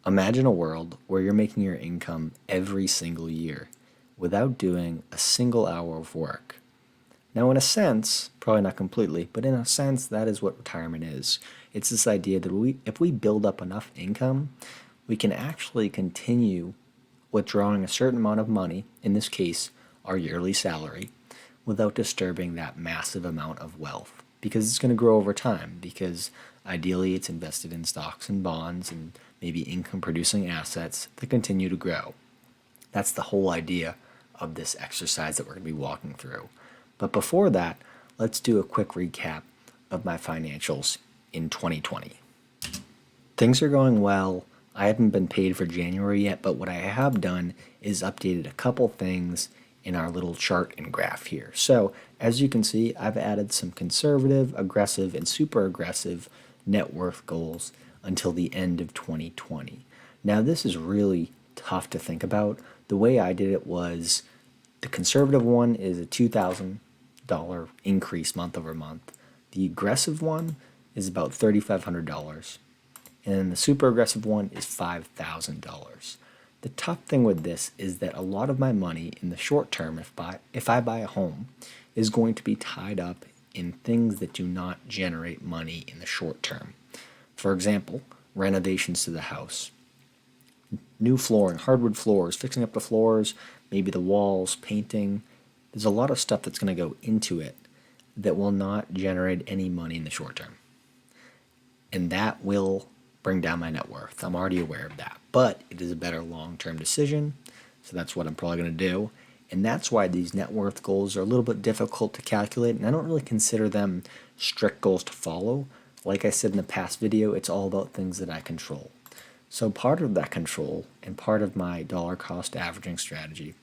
Imagine a world where you're making your income every single year without doing a single hour of work. Now, in a sense, probably not completely, but in a sense, that is what retirement is. It's this idea that if we build up enough income, we can actually continue withdrawing a certain amount of money, in this case, our yearly salary, without disturbing that massive amount of wealth. Because it's going to grow over time, because ideally it's invested in stocks and bonds and maybe income producing assets that continue to grow. That's the whole idea of this exercise that we're going to be walking through. But before that, let's do a quick recap of my financials in 2020. Things are going well. I haven't been paid for January yet, but what I have done is updated a couple things in our little chart and graph here. So as you can see, I've added some conservative, aggressive, and super aggressive net worth goals until the end of 2020. Now this is really tough to think about. The way I did it was the conservative one is a $2,000 increase month over month. The aggressive one is about $3,500. And then the super aggressive one is $5,000. The tough thing with this is that a lot of my money in the short term, if I buy a home, is going to be tied up in things that do not generate money in the short term. For example, renovations to the house, new flooring, hardwood floors, fixing up the floors, maybe the walls, painting. There's a lot of stuff that's going to go into it that will not generate any money in the short term. And that will bring down my net worth. I'm already aware of that, but it is a better long-term decision. So that's what I'm probably going to do. And that's why these net worth goals are a little bit difficult to calculate, and I don't really consider them strict goals to follow. Like I said in the past video, it's all about things that I control. So part of that control and part of my dollar cost averaging strategy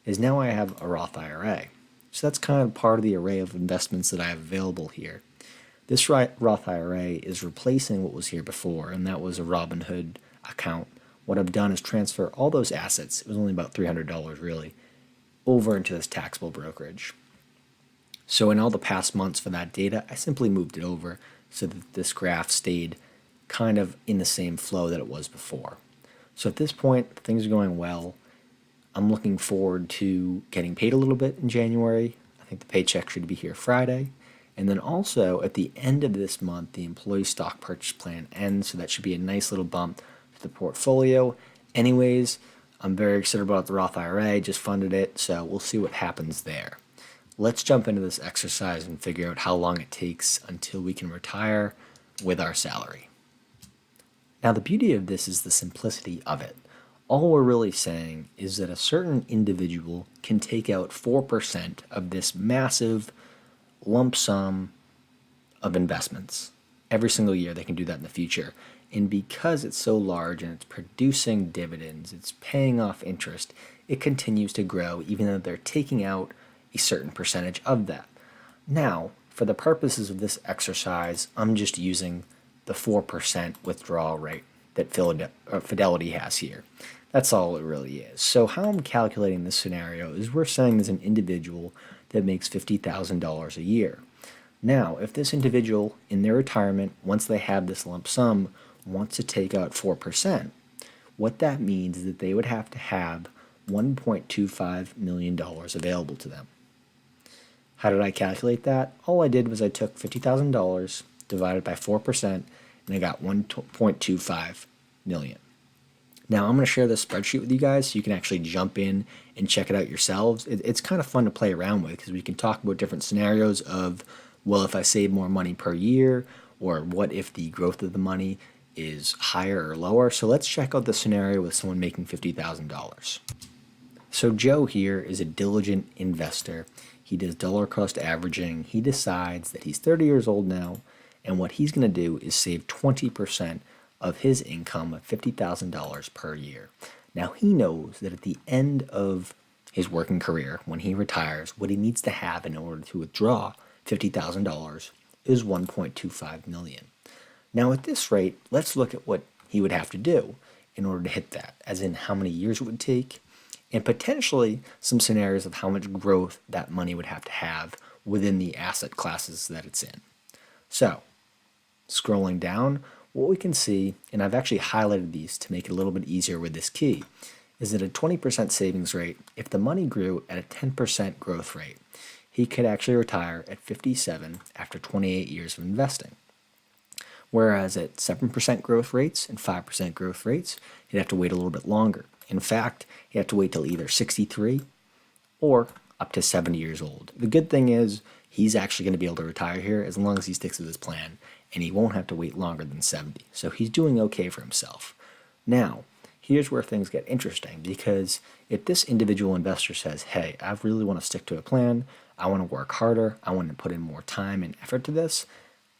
is now I have a Roth IRA. So that's kind of part of the array of investments that I have available here. This Roth IRA is replacing what was here before, and that was a Robinhood account. What I've done is transfer all those assets, it was only about $300 really, over into this taxable brokerage. So in all the past months for that data, I simply moved it over so that this graph stayed kind of in the same flow that it was before. So at this point, things are going well. I'm looking forward to getting paid a little bit in January. I think the paycheck should be here Friday. And then also at the end of this month, the employee stock purchase plan ends, so that should be a nice little bump to the portfolio. Anyways, I'm very excited about the Roth IRA, just funded it, so we'll see what happens there. Let's jump into this exercise and figure out how long it takes until we can retire with our salary. Now the beauty of this is the simplicity of it. All we're really saying is that a certain individual can take out 4% of this massive lump sum of investments. Every single year they can do that in the future. And because it's so large and it's producing dividends, it's paying off interest, it continues to grow even though they're taking out a certain percentage of that. Now, for the purposes of this exercise, I'm just using the 4% withdrawal rate that Fidelity has here. That's all it really is. So how I'm calculating this scenario is we're saying there's an individual that makes $50,000 a year. Now, if this individual in their retirement, once they have this lump sum, wants to take out 4%, what that means is that they would have to have $1.25 million available to them. How did I calculate that? All I did was I took $50,000 divided by 4%, and I got 1.25 million. Now I'm going to share this spreadsheet with you guys so you can actually jump in and check it out yourselves. It's kind of fun to play around with because we can talk about different scenarios of, well, if I save more money per year, or what if the growth of the money is higher or lower. So let's check out the scenario with someone making $50,000. So Joe here is a diligent investor. He does dollar cost averaging. He decides that he's 30 years old now, and what he's going to do is save 20% of his income of $50,000 per year. Now he knows that at the end of his working career, when he retires, what he needs to have in order to withdraw $50,000 is $1.25 million. Now at this rate, let's look at what he would have to do in order to hit that, as in how many years it would take, and potentially some scenarios of how much growth that money would have to have within the asset classes that it's in. So, scrolling down, what we can see, and I've actually highlighted these to make it a little bit easier with this key, is that a 20% savings rate, if the money grew at a 10% growth rate, he could actually retire at 57 after 28 years of investing. Whereas at 7% growth rates and 5% growth rates, he'd have to wait a little bit longer. In fact, he'd have to wait till either 63 or up to 70 years old. The good thing is he's actually going to be able to retire here as long as he sticks with his plan, and he won't have to wait longer than 70. So he's doing okay for himself. Now, here's where things get interesting, because if this individual investor says, hey, I really want to stick to a plan, I want to work harder, I want to put in more time and effort to this,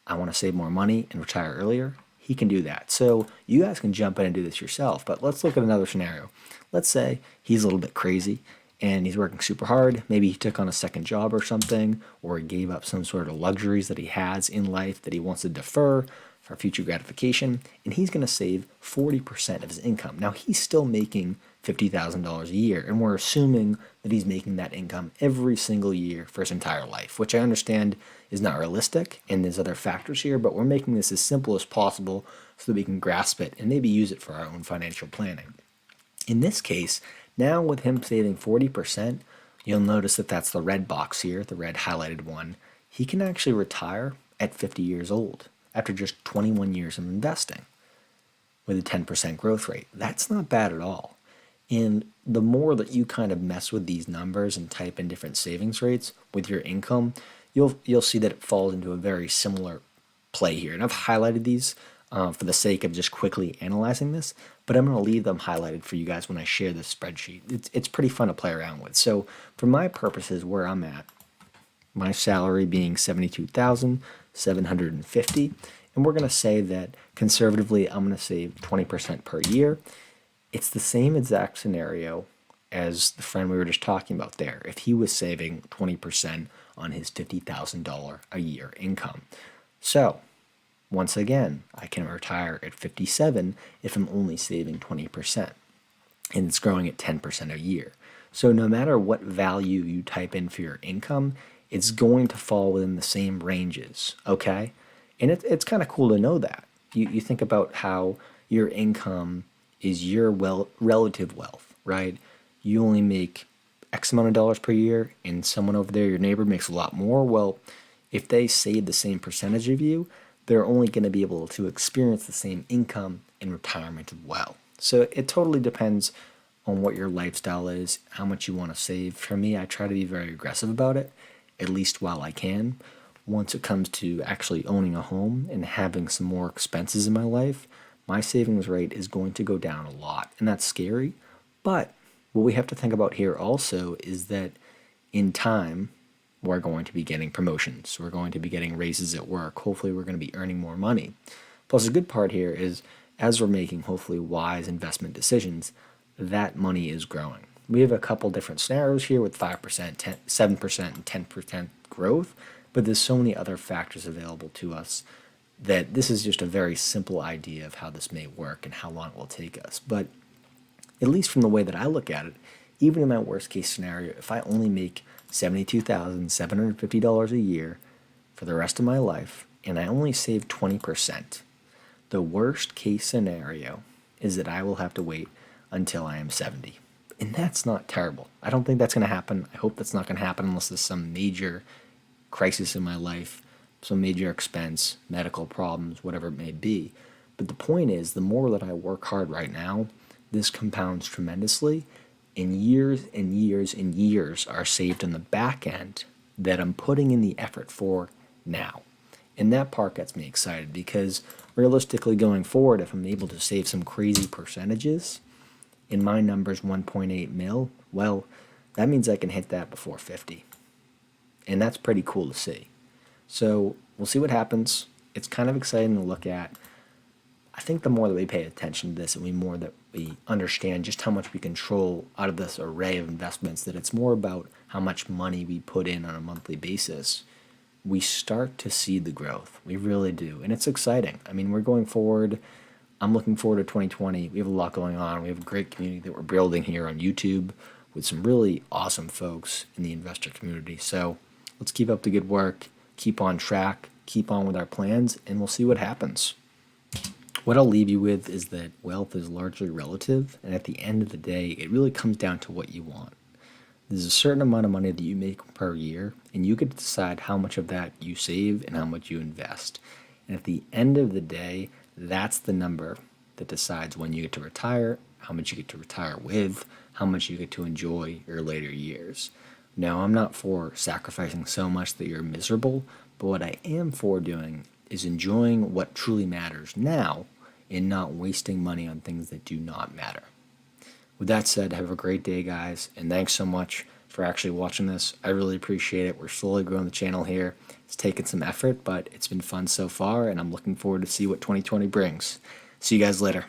I want to save more money and retire earlier, he can do that. So you guys can jump in and do this yourself, but let's look at another scenario. Let's say he's a little bit crazy and he's working super hard. Maybe he took on a second job or something, or he gave up some sort of luxuries that he has in life that he wants to defer for future gratification, and he's going to save 40% of his income. Now, he's still making $50,000 a year, and we're assuming that he's making that income every single year for his entire life, which I understand is not realistic, and there's other factors here, but we're making this as simple as possible so that we can grasp it and maybe use it for our own financial planning. In this case, now with him saving 40%, you'll notice that that's the red box here, the red highlighted one. He can actually retire at 50 years old after just 21 years of investing with a 10% growth rate. That's not bad at all. And the more that you kind of mess with these numbers and type in different savings rates with your income, you'll see that it falls into a very similar play here. And I've highlighted these for the sake of just quickly analyzing this, but I'm going to leave them highlighted for you guys when I share this spreadsheet. It's pretty fun to play around with. So for my purposes, where I'm at, my salary being $72,750, and we're going to say that conservatively I'm going to save 20% per year. It's the same exact scenario as the friend we were just talking about there, if he was saving 20% on his $50,000 a year income. So once again, I can retire at 57 if I'm only saving 20%, and it's growing at 10% a year. So no matter what value you type in for your income, it's going to fall within the same ranges, okay? And it's kind of cool to know that. You think about how your income is your relative wealth, right? You only make X amount of dollars per year, and someone over there, your neighbor, makes a lot more. Well, if they save the same percentage of you, they're only going to be able to experience the same income in retirement as well. So it totally depends on what your lifestyle is, how much you want to save. For me, I try to be very aggressive about it, at least while I can. Once it comes to actually owning a home and having some more expenses in my life, my savings rate is going to go down a lot, and that's scary. But what we have to think about here also is that in time, we're going to be getting promotions. We're going to be getting raises at work. Hopefully, we're going to be earning more money. Plus, the good part here is as we're making hopefully wise investment decisions, that money is growing. We have a couple different scenarios here with 5%, 7%, and 10% growth, but there's so many other factors available to us that this is just a very simple idea of how this may work and how long it will take us. But at least from the way that I look at it, even in my worst case scenario, if I only make $72,750 a year for the rest of my life and I only save 20%, the worst case scenario is that I will have to wait until I am 70. And that's not terrible. I don't think that's going to happen. I hope that's not going to happen unless there's some major crisis in my life, some major expense, medical problems, whatever it may be. But the point is, the more that I work hard right now, this compounds tremendously, and years and years and years are saved on the back end that I'm putting in the effort for now. And that part gets me excited because realistically going forward, if I'm able to save some crazy percentages, in my numbers 1.8 mil, well, that means I can hit that before 50. And that's pretty cool to see. So we'll see what happens. It's kind of exciting to look at. I think the more that we pay attention to this and the more that we understand just how much we control out of this array of investments, that it's more about how much money we put in on a monthly basis, we start to see the growth. We really do. And it's exciting. I mean, we're going forward. I'm looking forward to 2020. We have a lot going on. We have a great community that we're building here on YouTube with some really awesome folks in the investor community. So let's keep up the good work, keep on track, keep on with our plans, and we'll see what happens. What I'll leave you with is that wealth is largely relative, and at the end of the day, it really comes down to what you want. There's a certain amount of money that you make per year, and you get to decide how much of that you save and how much you invest. And at the end of the day, that's the number that decides when you get to retire, how much you get to retire with, how much you get to enjoy your later years. Now, I'm not for sacrificing so much that you're miserable, but what I am for doing is enjoying what truly matters now and not wasting money on things that do not matter. With that said, have a great day, guys, and thanks so much for actually watching this. I really appreciate it. We're slowly growing the channel here. It's taken some effort, but it's been fun so far, and I'm looking forward to see what 2020 brings. See you guys later.